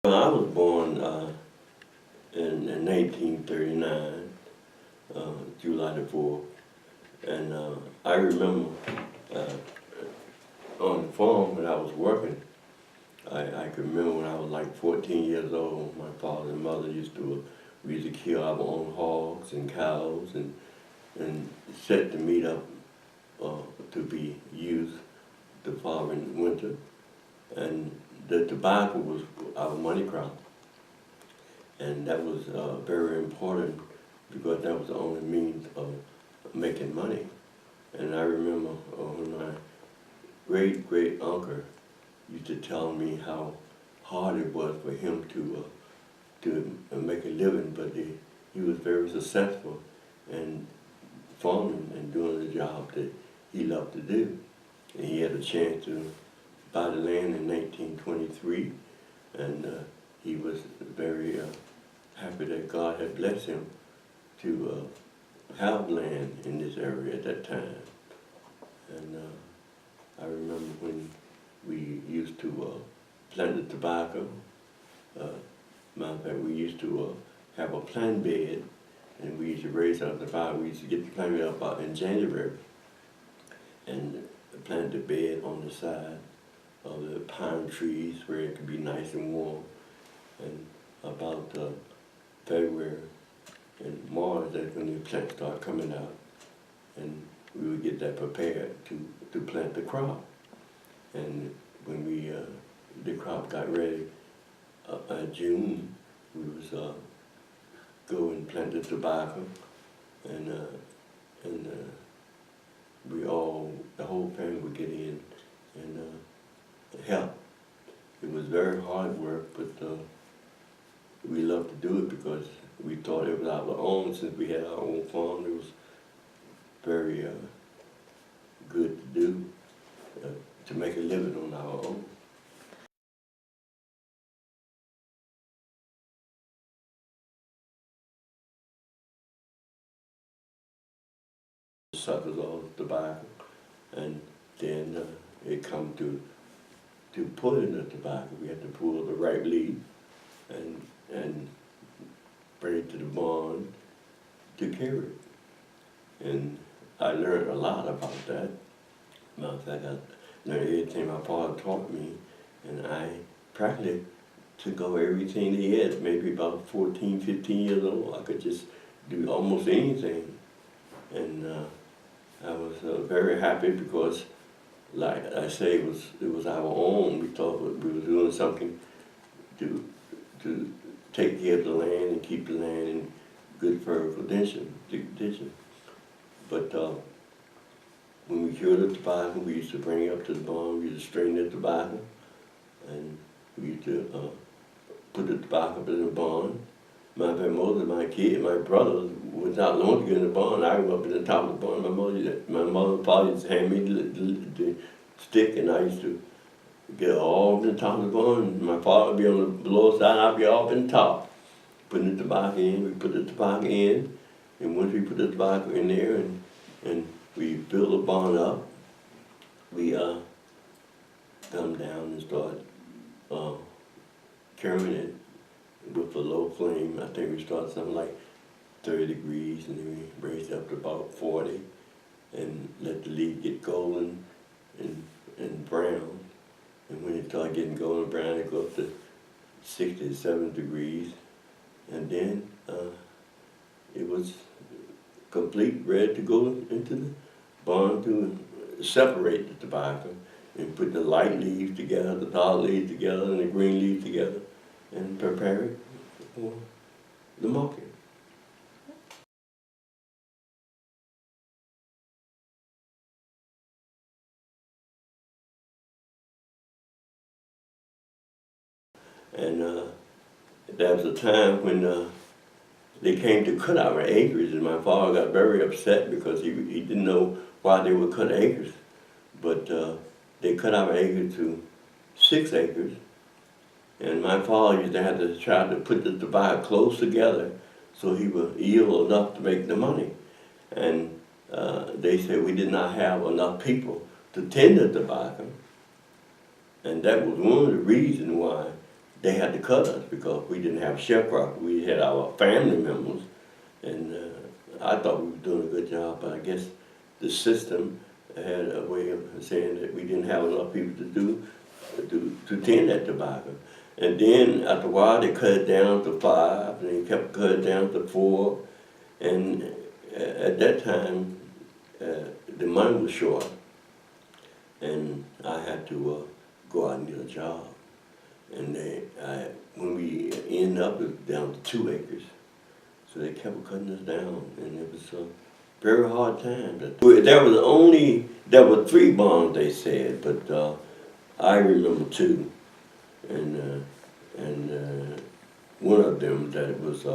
Well, I was born in 1939, July the 4th, and I remember uh, on the farm when I was working. I can remember when I was like 14 years old, my father and mother we used to kill our own hogs and cows and set the meat up to be used the following winter. And the tobacco was our money crop. And that was very important because that was the only means of making money. And I remember when my great uncle used to tell me how hard it was for him to make a living, but he was very successful in farming and doing the job that he loved to do. And he had a chance to buy the land in 1923, and he was very happy that God had blessed him to have land in this area at that time. And I remember when we used to plant the tobacco. Matter of fact, we used to have a plant bed, and we used to raise our tobacco. We used to get the plant bed up in January and plant the bed on the side of the pine trees where it could be nice and warm. And about February and March, that's when the plants start coming out, and we would get that prepared to plant the crop. And when the crop got ready, June, we was go and plant the tobacco, and the whole family would get in and help. It was very hard work, but we loved to do it because we thought it was our own. Since we had our own farm, it was very good to do, to make a living on our own. Suckers all the tobacco, and then it come to pulling the tobacco. We had to pull the right leaf and bring it to the barn to carry it. And I learned a lot about that. Matter of fact, I learned everything my father taught me, and I practically took over everything he had. Maybe about 14, 15 years old, I could just do almost anything. And I was very happy because, like I say, it was our own. We thought we were doing something to take care of the land and keep the land in good fertile condition. But when we cured the tobacco, we used to bring it up to the barn. We used to strain the tobacco, and we used to put the tobacco in the barn. Matter of fact, most of my brothers, was not long to get in the barn. I was up in the top of the barn. My mother and father used to hand me the stick, and I used to get all up in the top of the barn. My father would be on the lower side, I'd be up in the top. Putting the tobacco in, we put the tobacco in, and once we put the tobacco in there and we built the barn up, we come down and start carrying it with a low flame. I think we started something like 30 degrees, and then we raised it up to about 40 and let the leaf get golden and brown. And when it started getting golden and brown, it go up to 60 to 70 degrees. And then it was complete, ready to go into the barn to separate the tobacco and put the light leaves together, the dark leaves together, and the green leaves together, and prepare it for the market. And there was a time when they came to cut our acres, and my father got very upset because he didn't know why they would cut acres. But they cut our acres to 6 acres, and my father used to have to try to put the tobacco close together so he would yield enough to make the money. And they said we did not have enough people to tend the tobacco, and that was one of the reasons why they had to cut us because we didn't have sharecroppers. We had our family members, and I thought we were doing a good job, but I guess the system had a way of saying that we didn't have enough people to tend that tobacco. And then after a while they cut it down to 5, and they kept cutting it down to 4, and at that time the money was short, and I had to go out and get a job. And when we ended up, it was down to 2 acres. So they kept cutting us down, and it was a very hard time. There were 3 bonds, they said, but I remember 2, and one of them that was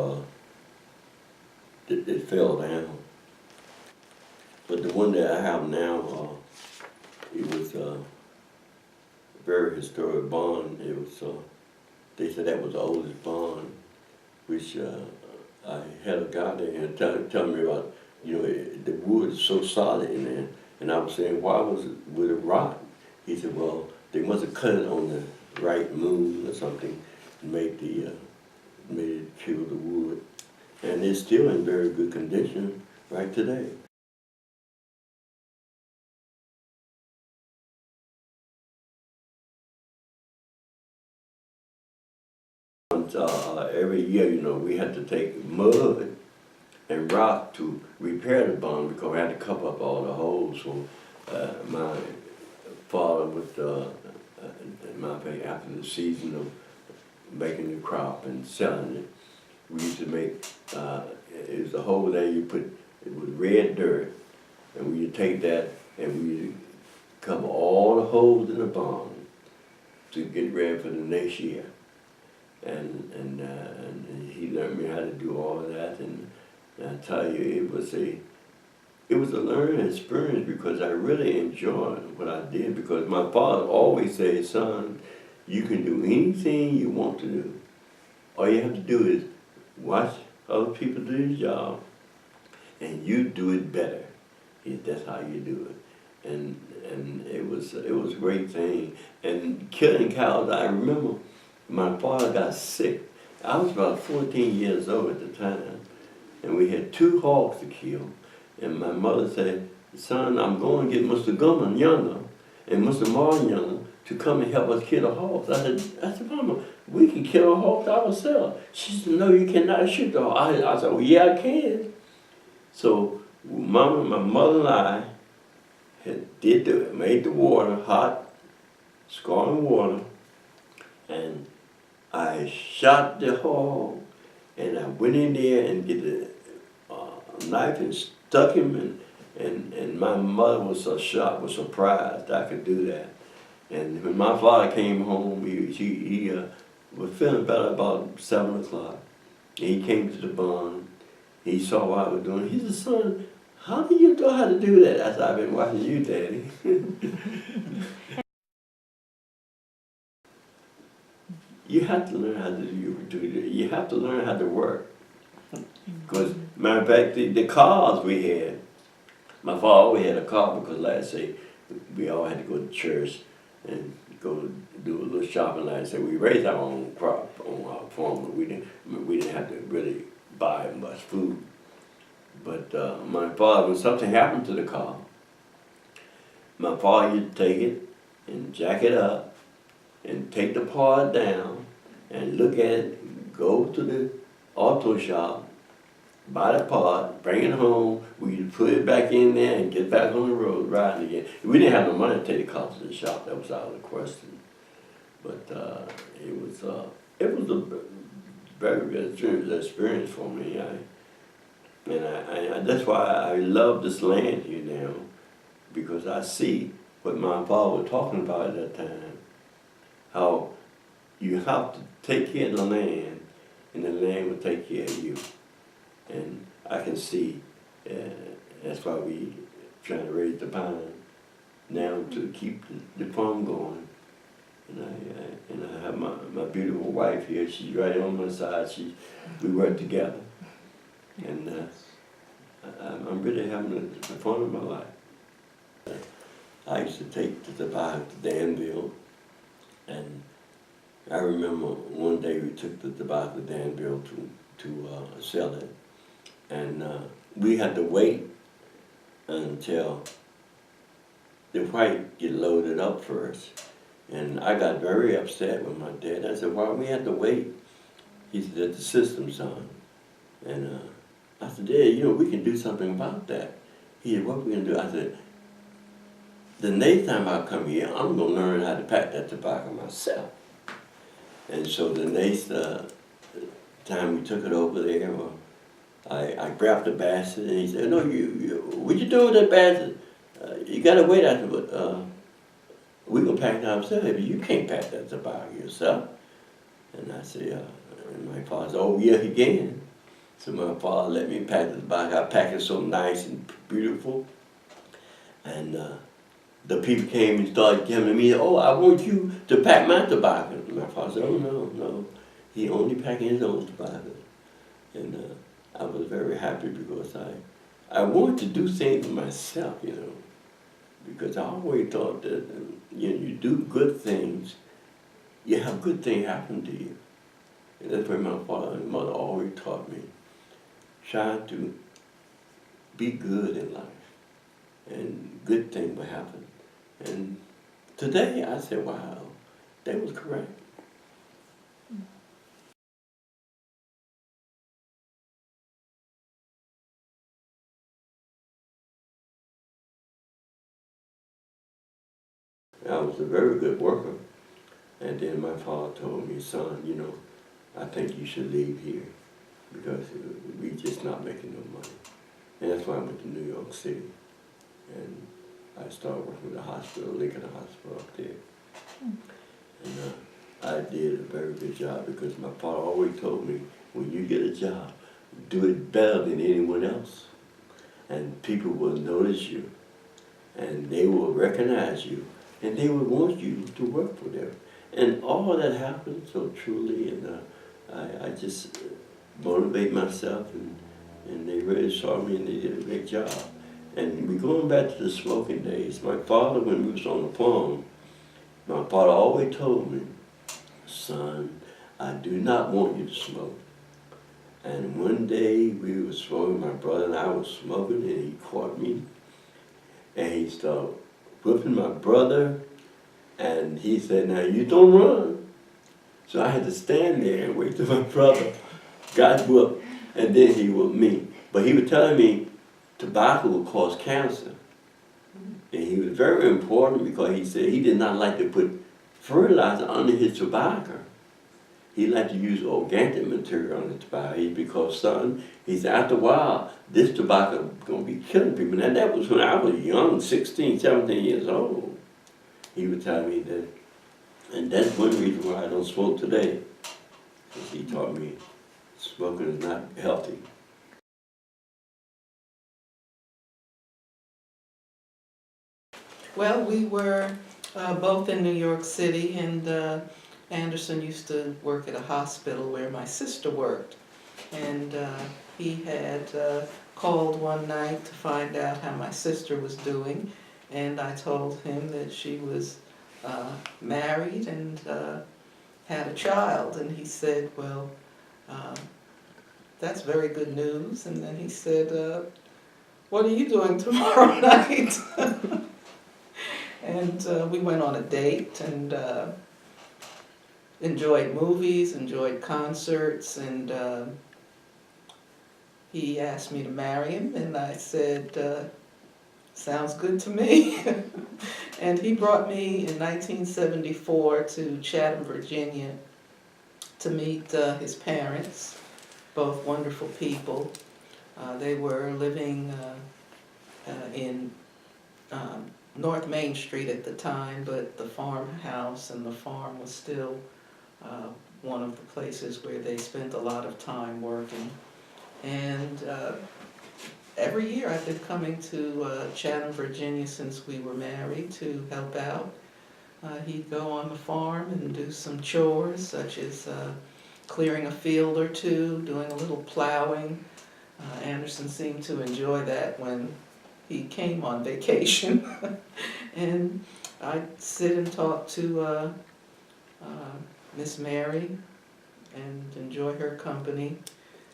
it fell down. But the one that I have now, it was a very historic bond. It was they said that was the oldest bond, which I had a guy there tell me about, the wood is so solid in there. And I was saying, why would it rot? He said, well, they must have cut it on the right moon or something and made it kill the wood. And it's still in very good condition right today. Every year, we had to take mud and rock to repair the bond because we had to cover up all the holes. So my father would, after the season of making the crop and selling it, we used to make, it was a hole there you put, it was red dirt, and we would take that and we would cover all the holes in the bond to get ready for the next year. And he learned me how to do all of that, and I tell you, it was a learning experience because I really enjoyed what I did, because my father always said, son, you can do anything you want to do. All you have to do is watch other people do the job, and you do it better. That's how you do it. And it was a great thing. And killing cows, I remember my father got sick. I was about 14 years old at the time, and we had 2 hogs to kill. And my mother said, son, I'm going to get Mr. Gumman Younger and Mr. Martin Younger to come and help us kill the hogs. I said, Mama, we can kill the hogs ourselves. She said, no, you cannot shoot the hogs. I said, well, yeah, I can. So my mother and I made the water hot, scalding water, and I shot the hog, and I went in there and get the knife and stuck him, and my mother was so shocked, was surprised I could do that. And when my father came home, he was feeling better about 7 o'clock. And he came to the barn. He saw what I was doing. He said, son, how do you know how to do that? I said, I've been watching you, Daddy. You have to learn how to do it. You have to learn how to work. Because, matter of fact, the cars we had, my father always had a car because, like I say, we all had to go to church and go do a little shopping. Like I said, we raised our own crop on our farm, but we didn't have to really buy much food. But my father, when something happened to the car, my father used to take it and jack it up and take the part down and look at it, go to the auto shop, buy the part, bring it home, we put it back in there and get back on the road riding again. We didn't have no money to take the car to the shop, that was out of the question. But it was a very good experience for me. And that's why I love this land here now, because I see what my father was talking about at that time, how you have to take care of the land, and the land will take care of you. And I can see that's why we trying to raise the pine now to keep the farm going. And I have my beautiful wife here. She's right on my side. We work together, and I'm really having the fun of my life. I used to take the tobacco to Danville, and I remember one day we took the tobacco to Danville to sell it, and we had to wait until the white get loaded up first. And I got very upset with my dad. I said, why we had to wait? He said, the system's on. And I said, Dad, we can do something about that. He said, what we gonna do? I said, the next time I come here, I'm gonna learn how to pack that tobacco myself. And so the next time we took it over there, I grabbed the basket and he said, no, what you doing with that basket? You gotta wait after, but we gonna pack it ourselves. You can't pack that tobacco yourself. And I said, and my father said, oh yeah, he can. So my father let me pack the tobacco. I packed it so nice and beautiful. And the people came and started telling me, oh, I want you to pack my tobacco. And my father said, oh no, he only packing his own tobacco. And I was very happy because I wanted to do things for myself, because I always thought that you do good things, you have good things happen to you. And that's what my father and mother always taught me. Try to be good in life, and good things will happen. And today I said, wow, that was correct. I was a very good worker. And then my father told me, son, I think you should leave here because we just not making no money. And that's why I went to New York City. And I started working at the hospital, Lincoln Hospital up there. And I did a very good job because my father always told me, when you get a job, do it better than anyone else. And people will notice you, and they will recognize you, and they will want you to work for them. And all that happened so truly, and I just motivate myself, and they really saw me, and they did a great job. And we going back to the smoking days. My father, when we was on the farm, my father always told me, son, I do not want you to smoke. And one day we were smoking, my brother and I was smoking, and he caught me, and he started whipping my brother, and he said, now you don't run. So I had to stand there and wait till my brother got whooped, and then he whooped me. But he was telling me tobacco will cause cancer. And he was very important because he said he did not like to put fertilizer under his tobacco. He liked to use organic material on the tobacco because, son, he said, after a while, this tobacco is going to be killing people. And that was when I was young, 16, 17 years old. He would tell me that, and that's one reason why I don't smoke today. Because he taught me smoking is not healthy. Well, we were both in New York City, and Anderson used to work at a hospital where my sister worked. And he had called one night to find out how my sister was doing, and I told him that she was married and had a child, and he said, well, that's very good news. And then he said, what are you doing tomorrow night? And we went on a date and enjoyed movies, enjoyed concerts, and he asked me to marry him, and I said, sounds good to me. And he brought me in 1974 to Chatham, Virginia to meet his parents, both wonderful people. They were living in North Main Street at the time, but the farmhouse and the farm was still one of the places where they spent a lot of time working. And every year I've been coming to Chatham, Virginia since we were married to help out. He'd go on the farm and do some chores such as clearing a field or two, doing a little plowing. Anderson seemed to enjoy that when he came on vacation. And I'd sit and talk to Miss Mary and enjoy her company.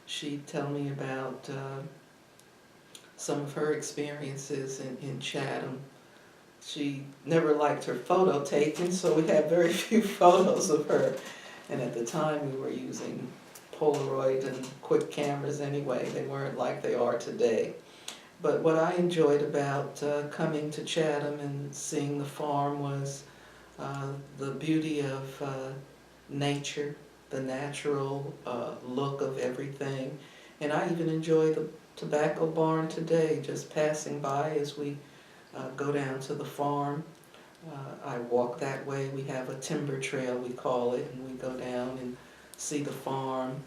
She'd tell me about some of her experiences in Chatham. She never liked her photo taken, so we had very few photos of her. And at the time, we were using Polaroid and quick cameras anyway. They weren't like they are today. But what I enjoyed about coming to Chatham and seeing the farm was the beauty of nature, the natural look of everything. And I even enjoy the tobacco barn today, just passing by as we go down to the farm. I walk that way. We have a timber trail, we call it, and we go down and see the farm.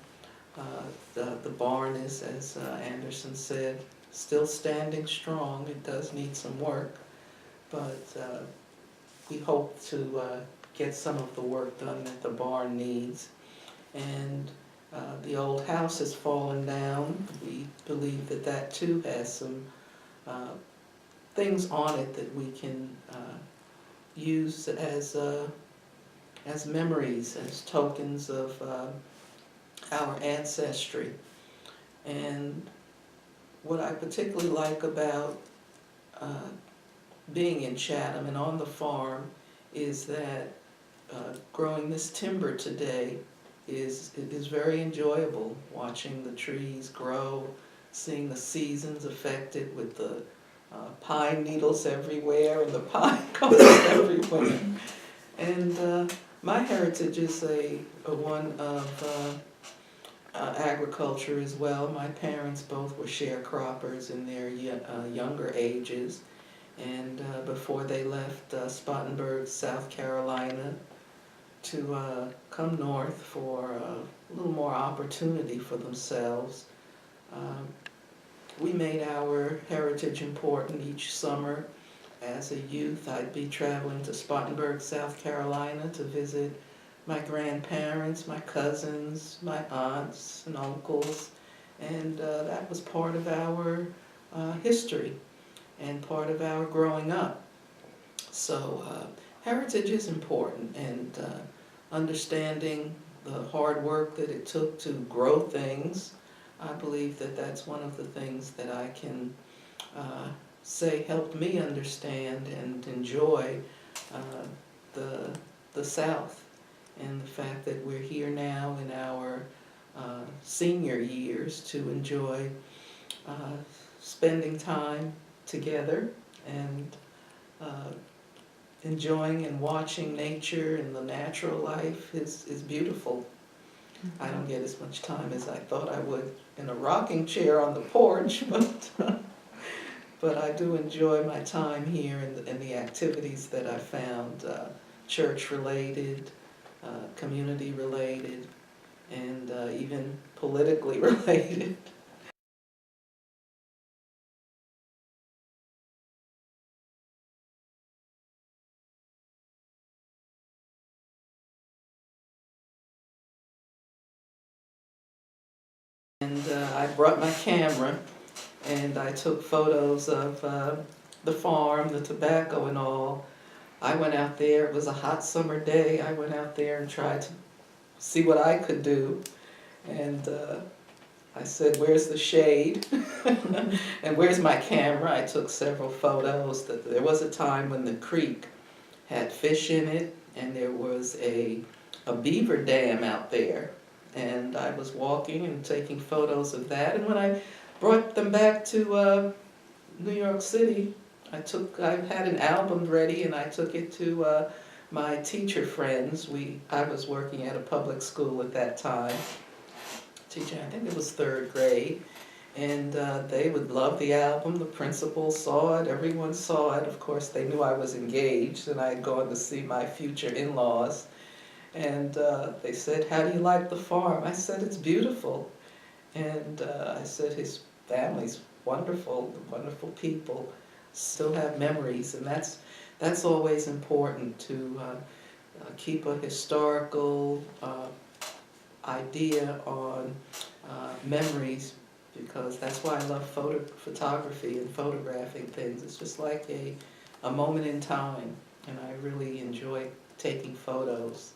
The barn is, as Anderson said, still standing strong. It does need some work, but we hope to get some of the work done that the barn needs. And the old house has fallen down. We believe that that too has some things on it that we can use as memories, as tokens of our ancestry. And what I particularly like about being in Chatham and on the farm is that growing this timber today is very enjoyable, watching the trees grow, seeing the seasons affected with the pine needles everywhere and the pine cones everywhere. And my heritage is a one of agriculture as well. My parents both were sharecroppers in their younger ages, and before they left Spartanburg, South Carolina, to come north for a little more opportunity for themselves. We made our heritage important each summer. As a youth, I'd be traveling to Spartanburg, South Carolina to visit my grandparents, my cousins, my aunts and uncles, and that was part of our history and part of our growing up. So heritage is important, and understanding the hard work that it took to grow things, I believe that that's one of the things that I can say helped me understand and enjoy the South, and the fact that we're here now in our senior years to enjoy spending time together and enjoying and watching nature and the natural life is beautiful. I don't get as much time as I thought I would in a rocking chair on the porch, but I do enjoy my time here and the activities that I found, church-related, community-related, and even politically related. And I brought my camera, and I took photos of the farm, the tobacco and all. I went out there, it was a hot summer day, I went out there and tried to see what I could do. And I said, where's the shade? And where's my camera? I took several photos. There was a time when the creek had fish in it, and there was a beaver dam out there. And I was walking and taking photos of that. And when I brought them back to New York City, I had an album ready, and I took it to my teacher friends. I was working at a public school at that time, teaching, I think it was 3rd grade, and they would love the album. The principal saw it, everyone saw it. Of course, they knew I was engaged, and I had gone to see my future in-laws. And they said, how do you like the farm? I said, it's beautiful. And I said, his family's wonderful, wonderful people, still have memories. And that's always important, to keep a historical idea on memories, because that's why I love photography and photographing things. It's just like a moment in time, and I really enjoy taking photos.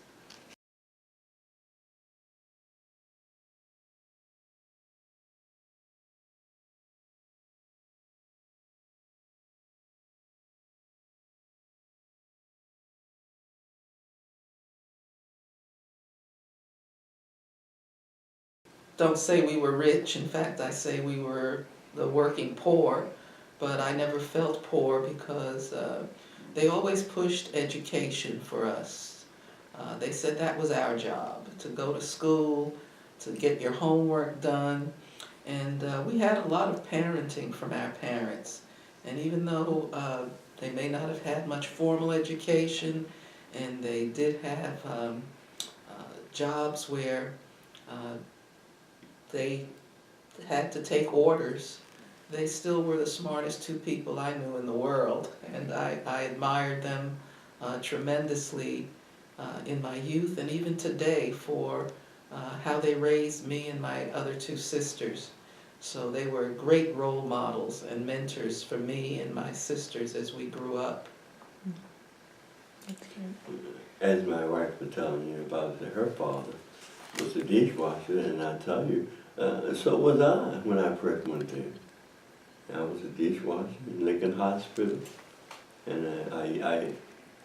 don't say we were rich. In fact, I say we were the working poor, but I never felt poor because they always pushed education for us. They said that was our job, to go to school, to get your homework done. And we had a lot of parenting from our parents. And even though they may not have had much formal education, and they did have jobs where they had to take orders, they still were the smartest two people I knew in the world. And I admired them tremendously in my youth and even today for how they raised me and my other two sisters. So they were great role models and mentors for me and my sisters as we grew up. As my wife was telling you about it, her father was a dishwasher, and I tell you, so was I when I first went there. I was a dishwasher in Lincoln Hospital, and I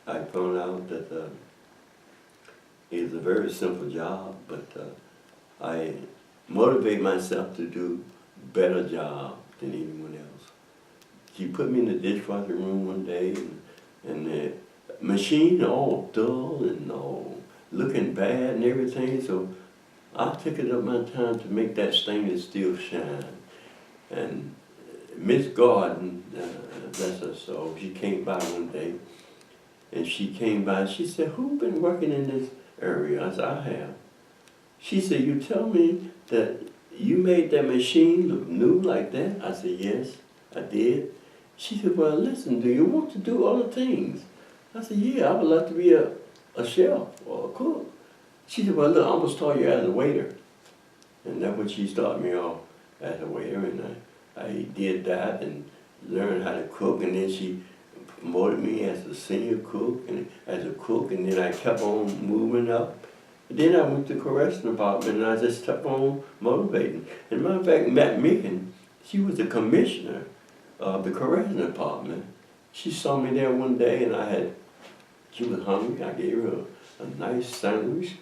found out that it was a very simple job, but I motivate myself to do a better job than anyone else. She put me in the dishwasher room one day, and the machine all dull and all looking bad and everything, so I took it up my time to make that stainless steel shine. And Miss Gordon, bless her soul, she came by one day, and she came by and she said, "Who's been working in this area?" I said, "I have." She said, "You tell me that you made that machine look new like that?" I said, "Yes, I did." She said, "Well, listen, do you want to do other things?" I said, "Yeah, I would love to be a chef or a cook." She said, "Well, look, I'm going to start you as a waiter." And that's when she started me off as a waiter, and I did that and learned how to cook, and then she promoted me as a senior cook and as a cook, and then I kept on moving up. And then I went to correction department, and I just kept on motivating. And matter of fact, Matt Micken, she was the commissioner of the correction department. She saw me there one day, and she was hungry. I gave her a nice sandwich,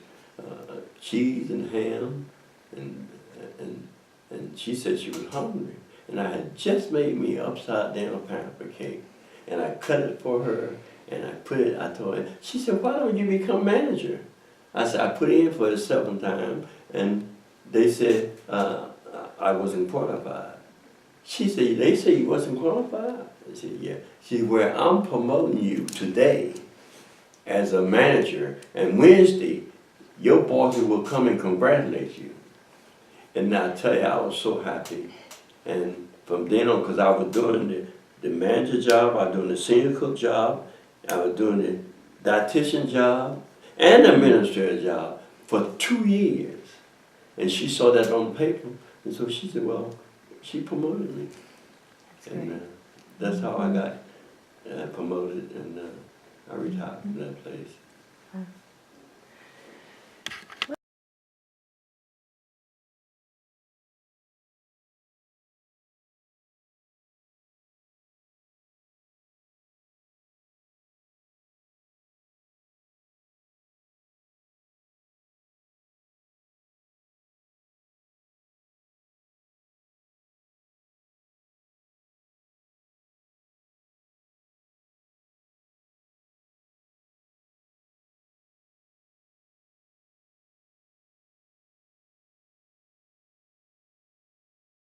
cheese and ham, and she said she was hungry. And I had just made me an upside down pineapple cake, and I cut it for her, and I told her, she said, "Why don't you become manager?" I said, "I put in for the 7th time, and they said I wasn't qualified." She said, "They say you wasn't qualified?" I said, "Yeah." She said, "Well, I'm promoting you today as a manager, and Wednesday, your bosses will come and congratulate you." And I tell you, I was so happy. And from then on, because I was doing the manager job, I was doing the senior cook job, I was doing the dietitian job, and the administrator job for 2 years. And she saw that on paper, and so she said, well, she promoted me. And that's how I got promoted, and I retired from that place.